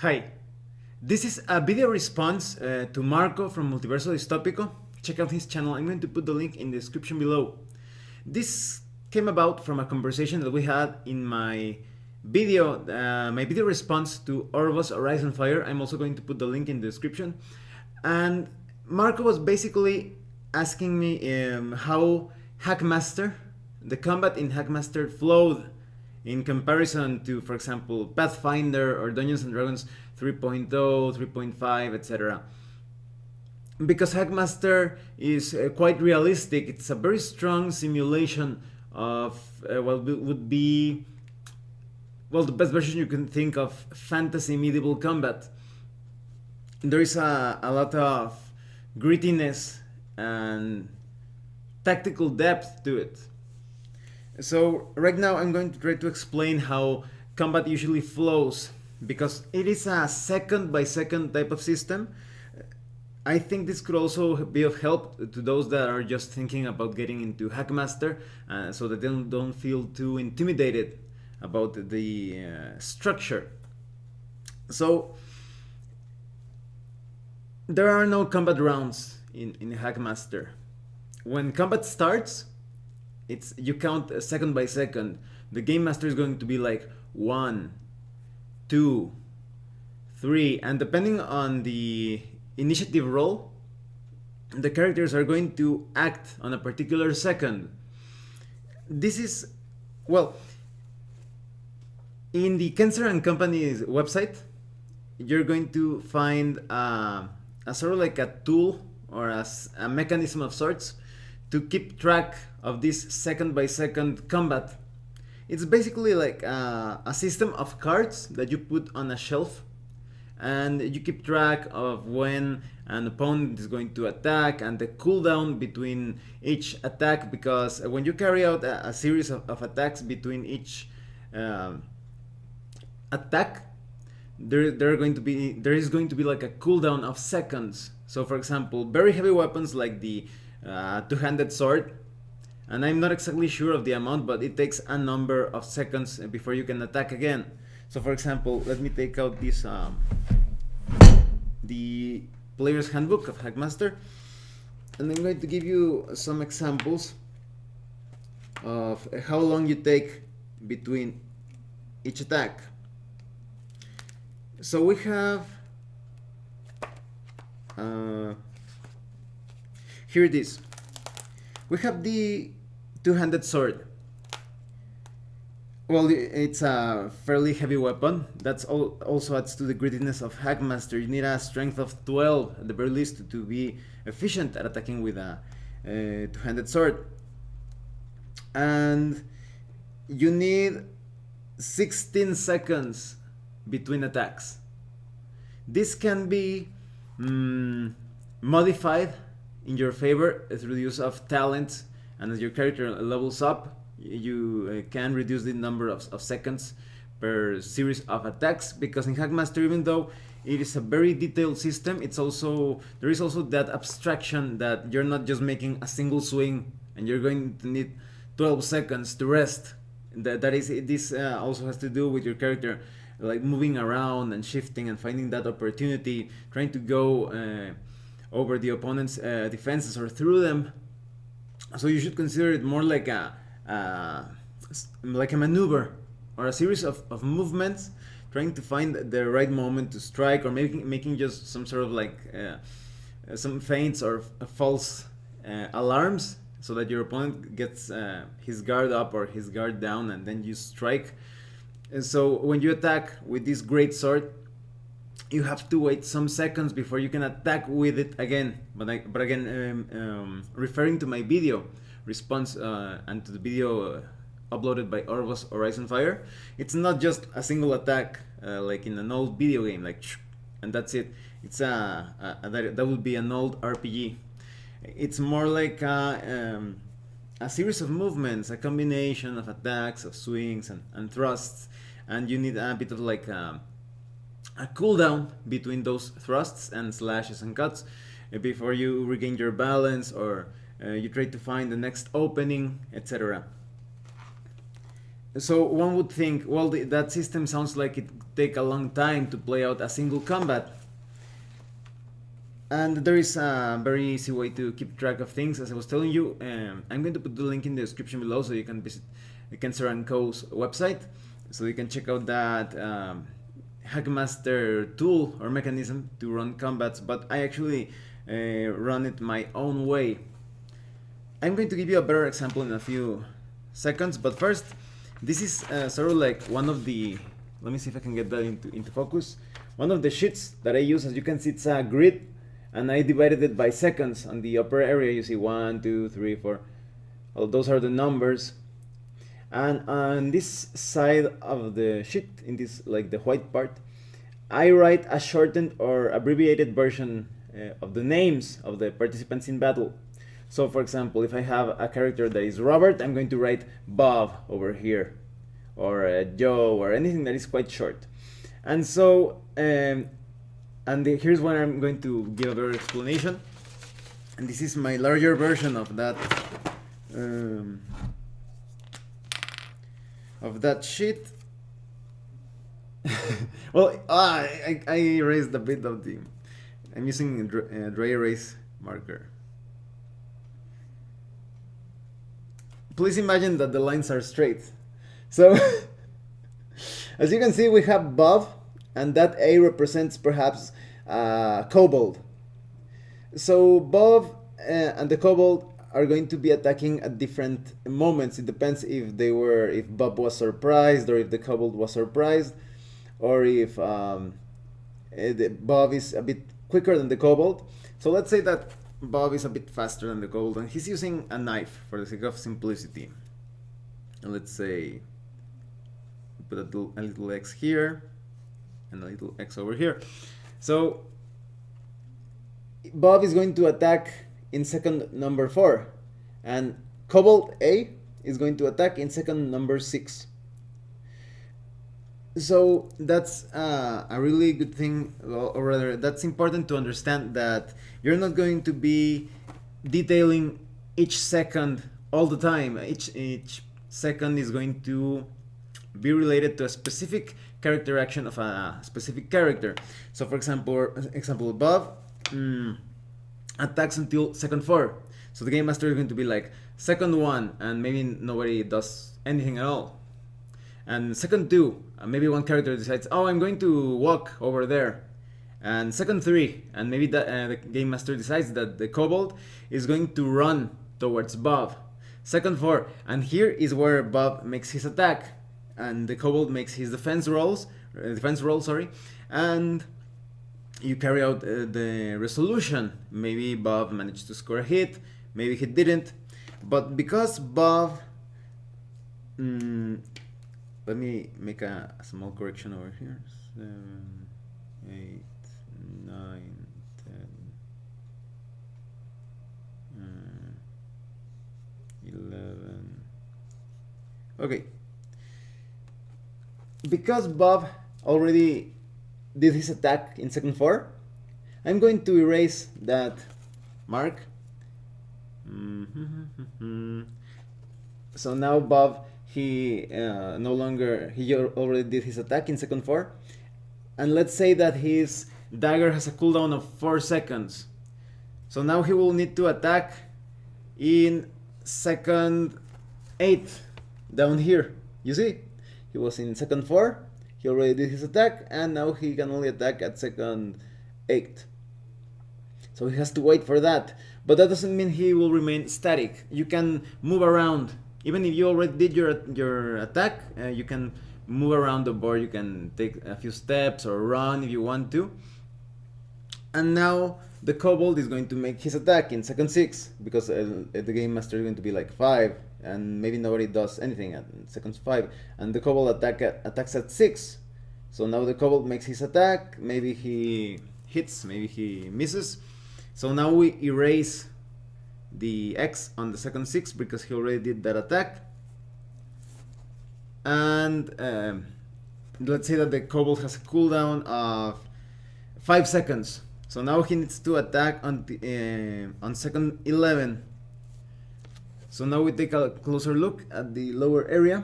Hi, this is a video response to Marco from Multiverso Distópico. Check out his channel, I'm going to put the link in the description below. This came about from a conversation that we had in my video response to Orvos Horizon Fire. I'm also going to put the link in the description. And Marco was basically asking me how Hackmaster, the combat in Hackmaster flowed in comparison to, for example, Pathfinder or Dungeons and Dragons 3.0, 3.5, etc. Because Hackmaster is quite realistic, it's a very strong simulation of what would be, well, the best version you can think of fantasy medieval combat. There is a lot of grittiness and tactical depth to it. So right now I'm going to try to explain how combat usually flows, because it is a second by second type of system. I think this could also be of help to those that are just thinking about getting into Hackmaster, so that they don't feel too intimidated about the structure. So there are no combat rounds in Hackmaster. When combat starts, you count second by second. The game master is going to be like 1, 2, 3, and depending on the initiative roll, the characters are going to act on a particular second. This is, well, in the Kenzer&Company's website, you're going to find a sort of like a tool or a mechanism of sorts to keep track of this second by second combat. It's basically like a system of cards that you put on a shelf, and you keep track of when an opponent is going to attack and the cooldown between each attack, because when you carry out a series of attacks between each attack, there is going to be like a cooldown of seconds. So for example, very heavy weapons like the two-handed sword, and I'm not exactly sure of the amount, but it takes a number of seconds before you can attack again. So for example, let me take out this the player's handbook of Hackmaster, and I'm going to give you some examples of how long you take between each attack. So we have here it is. We have the two-handed sword. Well, it's a fairly heavy weapon. That's also adds to the grittiness of Hackmaster. You need a strength of 12 at the very least to be efficient at attacking with a two-handed sword. And you need 16 seconds between attacks. This can be modified in your favor through the use of talents, and as your character levels up, you can reduce the number of seconds per series of attacks, because in Hackmaster, even though it is a very detailed system, there is also that abstraction that you're not just making a single swing and you're going to need 12 seconds to rest. This also has to do with your character like moving around and shifting and finding that opportunity, trying to go over the opponent's defenses or through them. So you should consider it more like a maneuver or a series of movements, trying to find the right moment to strike, or making just some sort of like some feints or false alarms, so that your opponent gets his guard up or his guard down, and then you strike. And so when you attack with this great sword, you have to wait some seconds before you can attack with it again. But again, referring to my video response and to the video uploaded by Orvos Horizon Fire, it's not just a single attack like in an old video game, like and that's it. It's that would be an old RPG. It's more like a series of movements, a combination of attacks, of swings and thrusts, and you need a bit of like a cooldown between those thrusts and slashes and cuts before you regain your balance, or you try to find the next opening, etc. So one would think, well, that system sounds like it would take a long time to play out a single combat. And there is a very easy way to keep track of things. As I was telling you, I'm going to put the link in the description below so you can visit Kenzer&Co's website, so you can check out that Hackmaster tool or mechanism to run combats. But I actually run it my own way. I'm going to give you a better example in a few seconds, but first, this is sort of like one of the, let me see if I can get that into focus. One of the sheets that I use, as you can see, it's a grid, and I divided it by seconds. On the upper area you see 1, 2, 3, 4, well, those are the numbers. And on this side of the sheet, in this, like the white part, I write a shortened or abbreviated version of the names of the participants in battle. So for example, if I have a character that is Robert, I'm going to write Bob over here, or Joe, or anything that is quite short. And so here's where I'm going to give a better explanation. And this is my larger version of that sheet. Well, I erased a bit of the, I'm using dry erase marker. Please imagine that the lines are straight. So as you can see, we have Bob, and that A represents perhaps Kobold. So Bob and the Kobold are going to be attacking at different moments. It depends if Bob was surprised, or if the Kobold was surprised, or if Bob is a bit quicker than the Kobold. So let's say that Bob is a bit faster than the Kobold, and he's using a knife for the sake of simplicity. And let's say put a little X here and a little X over here. So Bob is going to attack in second number 4, and Kobold A is going to attack in second number 6. So that's a really good thing, or rather, that's important to understand, that you're not going to be detailing each second all the time. Each second is going to be related to a specific character action of a specific character. So for example, Bob attacks until second 4. So the game master is going to be like, second 1, and maybe nobody does anything at all. And second 2, maybe one character decides, oh, I'm going to walk over there. And second 3, and maybe the game master decides that the Kobold is going to run towards Bob. Second 4, and here is where Bob makes his attack, and the Kobold makes his defense roll, and you carry out the resolution. Maybe Bob managed to score a hit, maybe he didn't, but because Bob, let me make a small correction over here. 7, 8, 9, 10, 11. Okay. Because Bob already did his attack in second 4, I'm going to erase that mark. So now Bob, he already did his attack in second 4, and let's say that his dagger has a cooldown of 4 seconds. So now he will need to attack in second 8 down here. You see, he was in second 4, he already did his attack, and now he can only attack at second 8. So he has to wait for that, but that doesn't mean he will remain static. You can move around. Even if you already did your attack, you can move around the board. You can take a few steps or run if you want to. And now the Kobold is going to make his attack in second 6, because the game master is going to be like 5, and maybe nobody does anything at second 5, and the Kobold attacks at 6. So now the Kobold makes his attack. Maybe he hits, maybe he misses. So now we erase the X on the second 6 because he already did that attack. And let's say that the Kobold has a cooldown of 5 seconds. So now he needs to attack on second 11. So now we take a closer look at the lower area.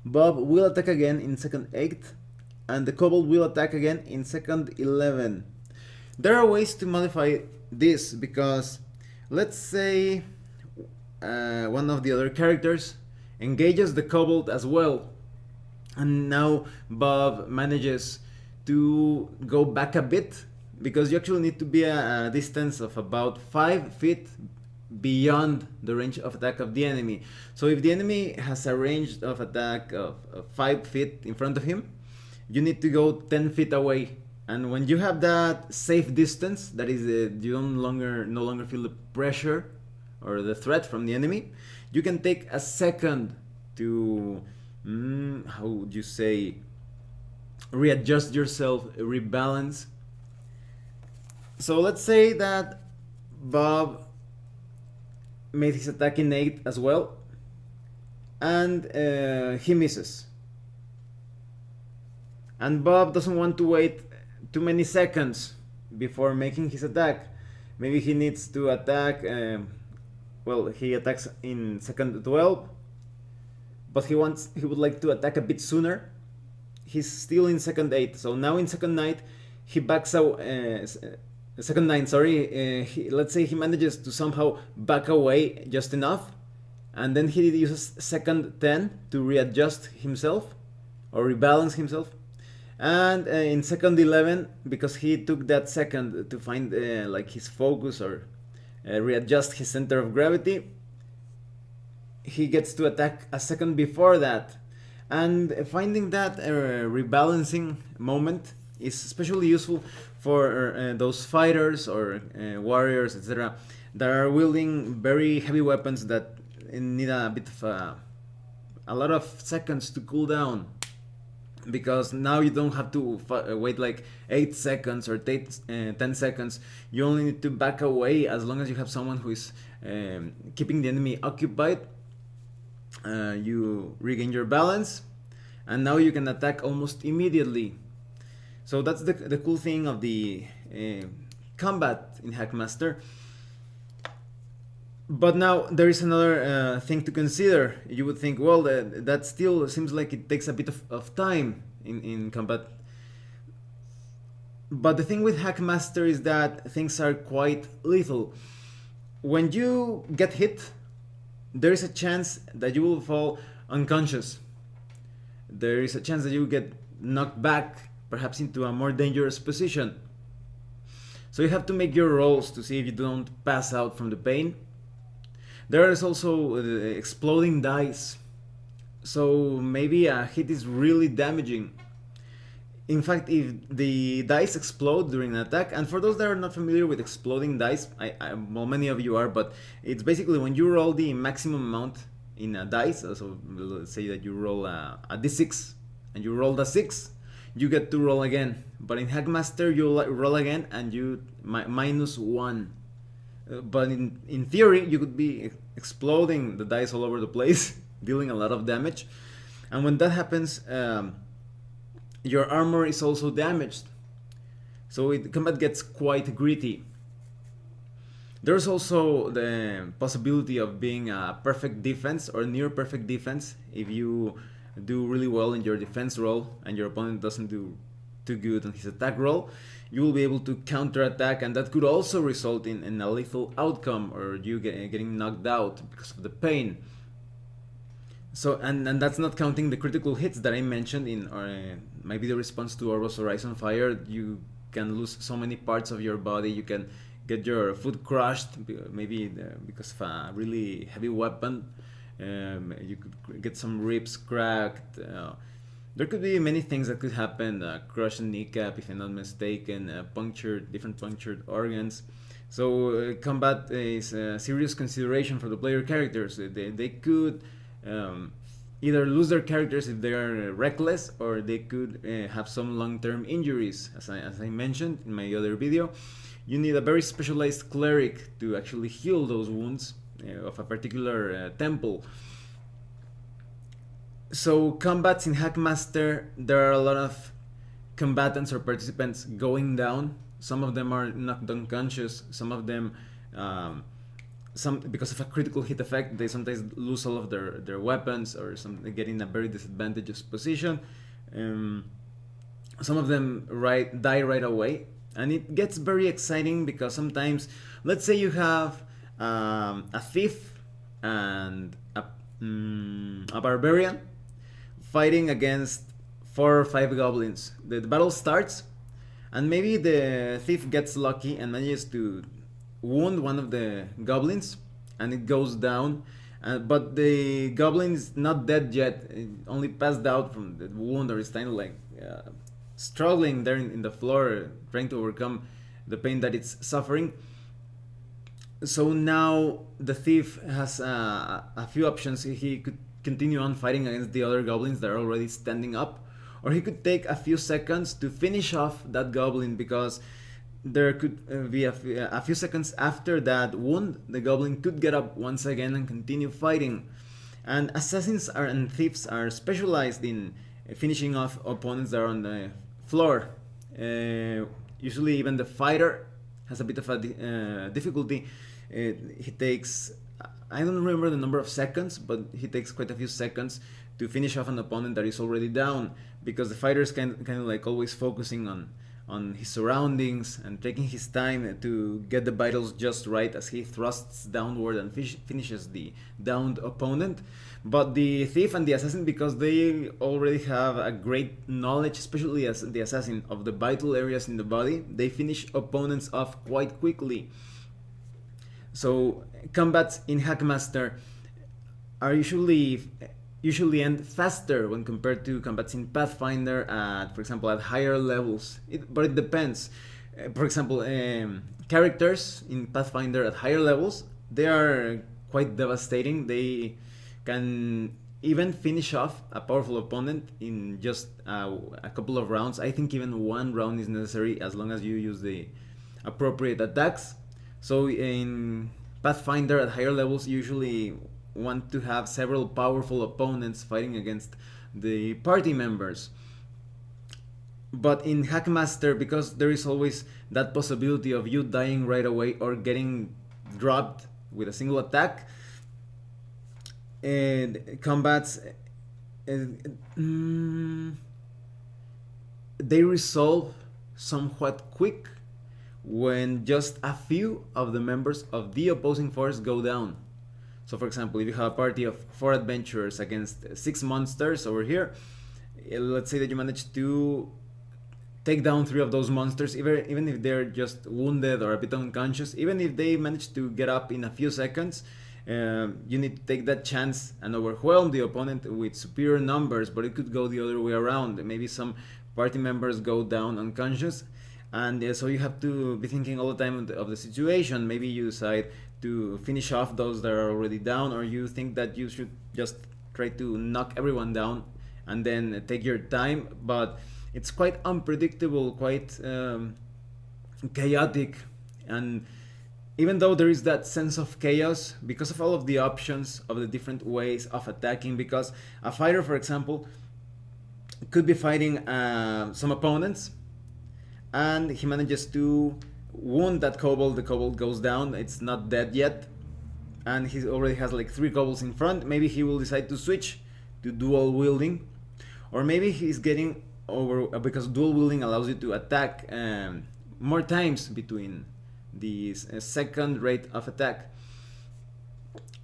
Bob will attack again in second 8, and the Kobold will attack again in second 11. There are ways to modify this, because let's say one of the other characters engages the Kobold as well, and now Bob manages to go back a bit, because you actually need to be a distance of about 5 feet beyond the range of attack of the enemy. So if the enemy has a range of attack of 5 feet in front of him, you need to go 10 feet away. And when you have that safe distance, that is, you no longer feel the pressure or the threat from the enemy, you can take a second to, how would you say, readjust yourself, rebalance. So let's say that Bob made his attack in 8 as well, and he misses. And Bob doesn't want to wait too many seconds before making his attack. Maybe he needs to attack, he attacks in second 12, but he would like to attack a bit sooner. He's still in second 8, so now in second 9 he backs out. Second 9, sorry. Let's say he manages to somehow back away just enough, and then he uses second 10 to readjust himself or rebalance himself. And in second 11, because he took that second to find his focus or readjust his center of gravity, he gets to attack a second before that. And finding that rebalancing moment is especially useful for those fighters or warriors, etc., that are wielding very heavy weapons that need a bit of a lot of seconds to cool down, because now you don't have to wait like 8 seconds or 10 seconds. You only need to back away as long as you have someone who is keeping the enemy occupied. You regain your balance, and now you can attack almost immediately. So that's the cool thing of the combat in Hackmaster. But now there is another thing to consider. You would think, well, that still seems like it takes a bit of time in combat. But the thing with Hackmaster is that things are quite lethal. When you get hit, there is a chance that you will fall unconscious. There is a chance that you will get knocked back, perhaps into a more dangerous position. So you have to make your rolls to see if you don't pass out from the pain. There is also exploding dice. So maybe a hit is really damaging. In fact, if the dice explode during an attack, and for those that are not familiar with exploding dice, well, many of you are, but it's basically when you roll the maximum amount in a dice. So let's say that you roll a d6 and you rolled a 6, you get to roll again. But in Hackmaster, you roll again and you minus 1. But in theory, you could be exploding the dice all over the place, dealing a lot of damage. And when that happens, your armor is also damaged. So combat gets quite gritty. There's also the possibility of being a perfect defense or near perfect defense. If you do really well in your defense roll and your opponent doesn't do too good on his attack roll, you will be able to counterattack, and that could also result in a lethal outcome, or you getting knocked out because of the pain. So and that's not counting the critical hits that I mentioned in maybe the response to Orvos Horizon Fire. You can lose so many parts of your body. You can get your foot crushed, maybe because of a really heavy weapon. You could get some ribs cracked. There could be many things that could happen. Crushed kneecap, if I'm not mistaken. Different punctured organs. So combat is a serious consideration for the player characters. They could either lose their characters if they are reckless, or they could have some long-term injuries. As I mentioned in my other video, you need a very specialized cleric to actually heal those wounds of a particular temple. So combats in Hackmaster, there are a lot of combatants or participants going down. Some of them are knocked unconscious. Some of them some, because of a critical hit effect, they sometimes lose all of their weapons, or some, they get in a very disadvantageous position. Um, some of them die right away, and it gets very exciting because sometimes, let's say you have a thief and a barbarian fighting against 4 or 5 goblins. The battle starts, and maybe the thief gets lucky and manages to wound one of the goblins, and it goes down. But the goblin is not dead yet; it only passed out from the wound, or is kind of like struggling there in the floor, trying to overcome the pain that it's suffering. So now the thief has a few options. He could continue on fighting against the other goblins that are already standing up, or he could take a few seconds to finish off that goblin, because there could be a few seconds after that wound, the goblin could get up once again and continue fighting. And assassins and thieves are specialized in finishing off opponents that are on the floor. Usually even the fighter has a bit of a difficulty. He takes, I don't remember the number of seconds, but he takes quite a few seconds to finish off an opponent that is already down, because the fighter is kind of like always focusing on his surroundings and taking his time to get the vitals just right as he thrusts downward and finishes the downed opponent. But the thief and the assassin, because they already have a great knowledge, especially as the assassin, of the vital areas in the body, they finish opponents off quite quickly. So combats in Hackmaster are usually end faster when compared to combats in Pathfinder at, for example, at higher levels. But it depends. For example, characters in Pathfinder at higher levels, they are quite devastating. They can even finish off a powerful opponent in just a couple of rounds. I think even one round is necessary, as long as you use the appropriate attacks. So in Pathfinder at higher levels, you usually want to have several powerful opponents fighting against the party members. But in Hackmaster, because there is always that possibility of you dying right away or getting dropped with a single attack, and combats, they resolve somewhat quick when just a few of the members of the opposing force go down. So for example, if you have a party of 4 adventurers against 6 monsters over here, let's say that you manage to take down 3 of those monsters, even if they're just wounded or a bit unconscious, even if they manage to get up in a few seconds, you need to take that chance and overwhelm the opponent with superior numbers. But it could go the other way around. Maybe some party members go down unconscious, and so you have to be thinking all the time of the situation. Maybe you decide to finish off those that are already down, or you think that you should just try to knock everyone down and then take your time. But it's quite unpredictable, quite chaotic. And even though there is that sense of chaos because of all of the options of the different ways of attacking, because a fighter, for example, could be fighting some opponents, and he manages to wound that kobold. The kobold goes down, it's not dead yet, and he already has like 3 kobolds in front. Maybe he will decide to switch to dual wielding, or maybe he's getting over, because dual wielding allows you to attack more times between the second rate of attack.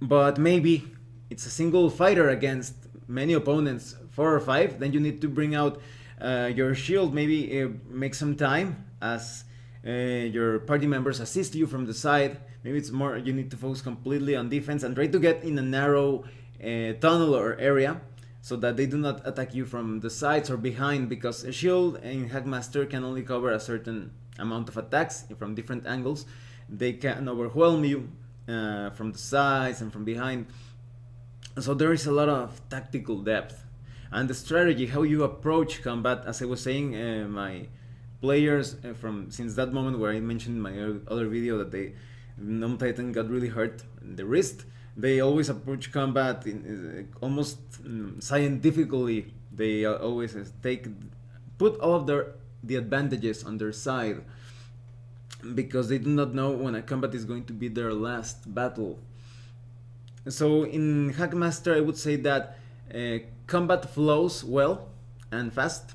But maybe it's a single fighter against many opponents, 4 or 5, then you need to bring out your shield, maybe make some time as your party members assist you from the side. Maybe it's more, you need to focus completely on defense and try to get in a narrow tunnel or area so that they do not attack you from the sides or behind, because a shield in Hackmaster can only cover a certain amount of attacks from different angles. They can overwhelm you from the sides and from behind. So there is a lot of tactical depth. And the strategy, how you approach combat, as I was saying, my players from since that moment where I mentioned in my other video that they Gnome Titan got really hurt in the wrist, they always approach combat almost scientifically. They always put all of the advantages on their side. because they do not know when a combat is going to be their last battle. So in Hackmaster, I would say that combat flows well and fast,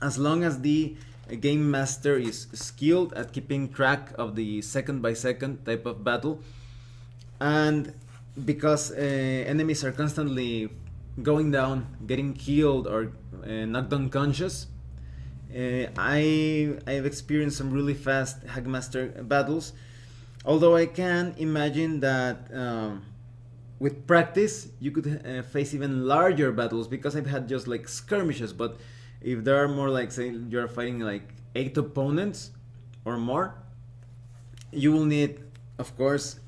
as long as the game master is skilled at keeping track of the second by second type of battle, and because enemies are constantly going down, getting killed, or knocked unconscious. I've experienced some really fast Hackmaster battles, although I can imagine that with practice you could face even larger battles, because I've had just like skirmishes. But if there are more, like say you're fighting like 8 opponents or more, you will need, of course,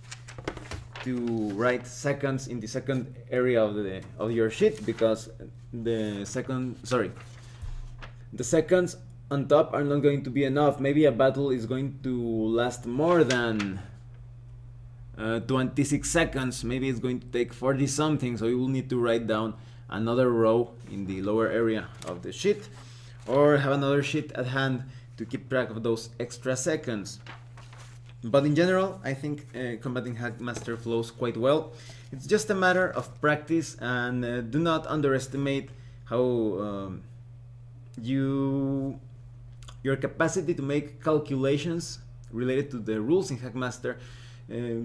to write seconds in the second area of your sheet, because the seconds on top are not going to be enough. Maybe a battle is going to last more than 26 seconds. Maybe it's going to take 40 something, so you will need to write down another row in the lower area of the sheet, or have another sheet at hand to keep track of those extra seconds. But in general, I think combating Hackmaster flows quite well. It's just a matter of practice, and do not underestimate how your capacity to make calculations related to the rules in Hackmaster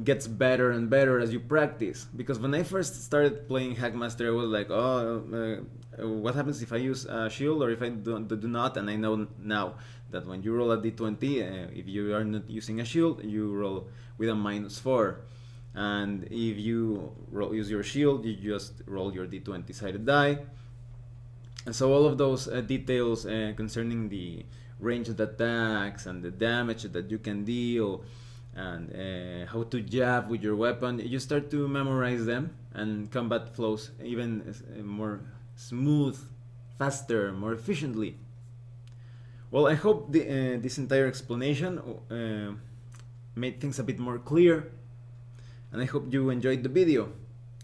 gets better and better as you practice. Because when I first started playing Hackmaster, I was like, oh, what happens if I use a shield, or if I do not? And I know now that when you roll a d20, if you are not using a shield, you roll with a -4. And if you use your shield, you just roll your d20 sided die. And so all of those details concerning the ranged attacks and the damage that you can deal, and how to jab with your weapon, you start to memorize them, and combat flows even more smooth, faster, more efficiently. Well, I hope this entire explanation made things a bit more clear, and I hope you enjoyed the video.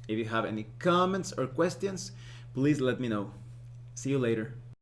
If you have any comments or questions, please let me know. See you later.